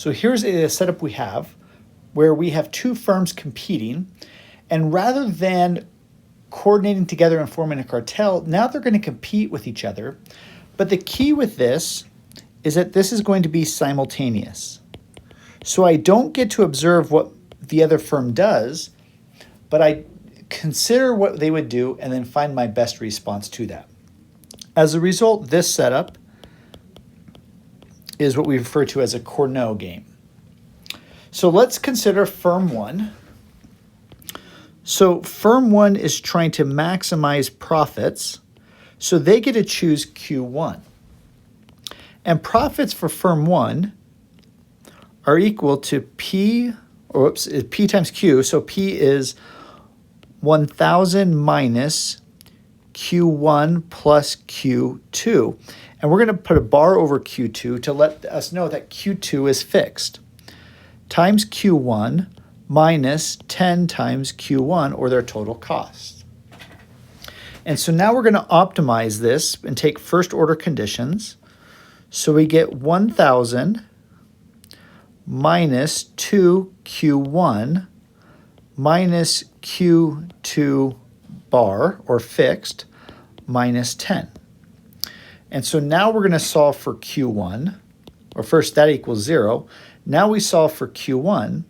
So here's a setup we have where we have two firms competing, and rather than coordinating together and forming a cartel, now they're going to compete with each other. But the key with this is that this is going to be simultaneous. So I don't get to observe what the other firm does, but I consider what they would do and then find my best response to that. As a result, this setup is what we refer to as a Cournot game. So let's consider firm one. So firm one is trying to maximize profits, so they get to choose Q1. And profits for firm one are equal to P times Q. So P is 1,000 minus Q1 plus Q2. And we're going to put a bar over Q2 to let us know that Q2 is fixed. Times Q1 minus 10 times Q1, or their total cost. And so now we're going to optimize this and take first order conditions. So we get 1,000 minus 2Q1 minus Q2 bar, or fixed, minus 10. And so now we're going to solve for Q1, or first that equals 0. Now we solve for Q1.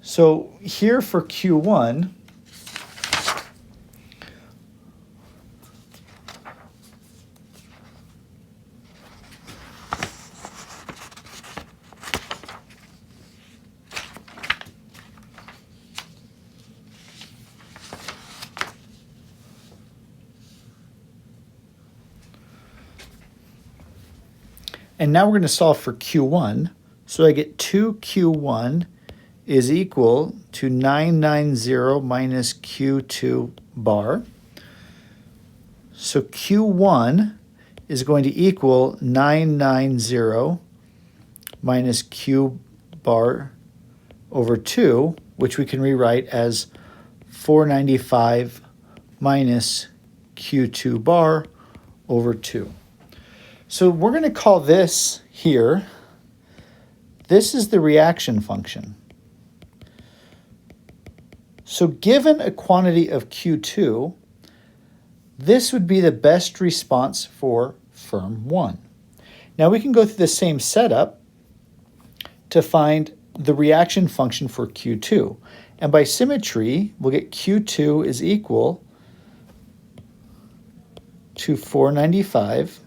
So here for Q1, and now we're going to solve for Q1. So I get 2Q1 is equal to 990 minus Q2 bar. So Q1 is going to equal 990 minus Q bar over 2, which we can rewrite as 495 minus Q2 bar over 2. So we're going to call this here, this is the reaction function. So given a quantity of Q2, this would be the best response for firm 1. Now we can go through the same setup to find the reaction function for Q2. And by symmetry, we'll get Q2 is equal to 495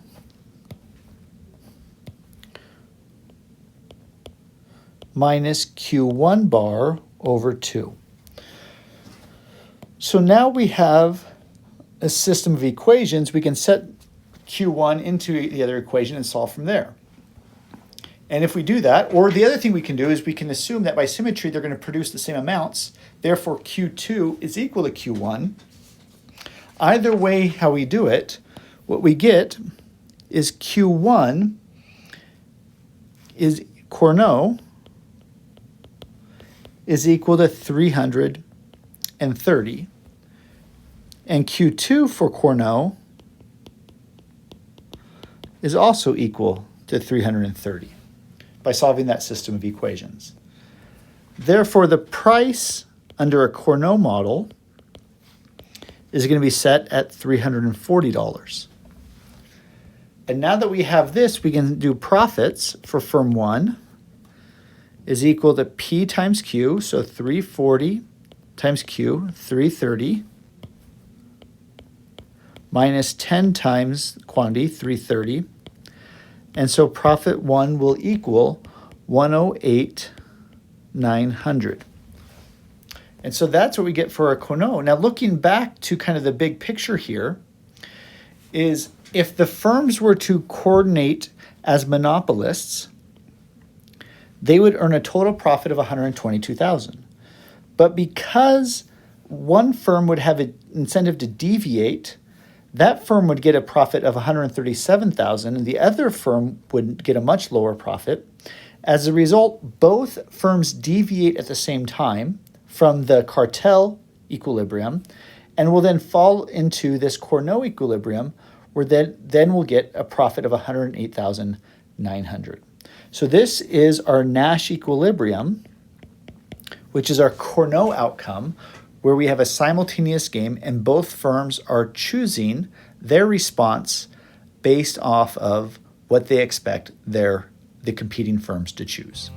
minus Q1 bar over 2. So now we have a system of equations. We can set Q1 into the other equation and solve from there. And if we do that, or the other thing we can do is we can assume that by symmetry they're going to produce the same amounts. Therefore, Q2 is equal to Q1. Either way how we do it, what we get is Q1 is Cournot is equal to 330. And Q2 for Cournot is also equal to 330 by solving that system of equations. Therefore, the price under a Cournot model is going to be set at $340. And now that we have this, we can do profits for firm 1 is equal to P times Q, so 340 times Q, 330, minus 10 times quantity, 330. And so profit 1 will equal 108,900. And so that's what we get for our Cournot. Now looking back to kind of the big picture here is if the firms were to coordinate as monopolists, they would earn a total profit of 122,000. But because one firm would have an incentive to deviate, that firm would get a profit of 137,000 and the other firm would get a much lower profit. As a result, both firms deviate at the same time from the cartel equilibrium and will then fall into this Cournot equilibrium where then we'll get a profit of 108,900. So this is our Nash equilibrium, which is our Cournot outcome, where we have a simultaneous game and both firms are choosing their response based off of what they expect the competing firms to choose.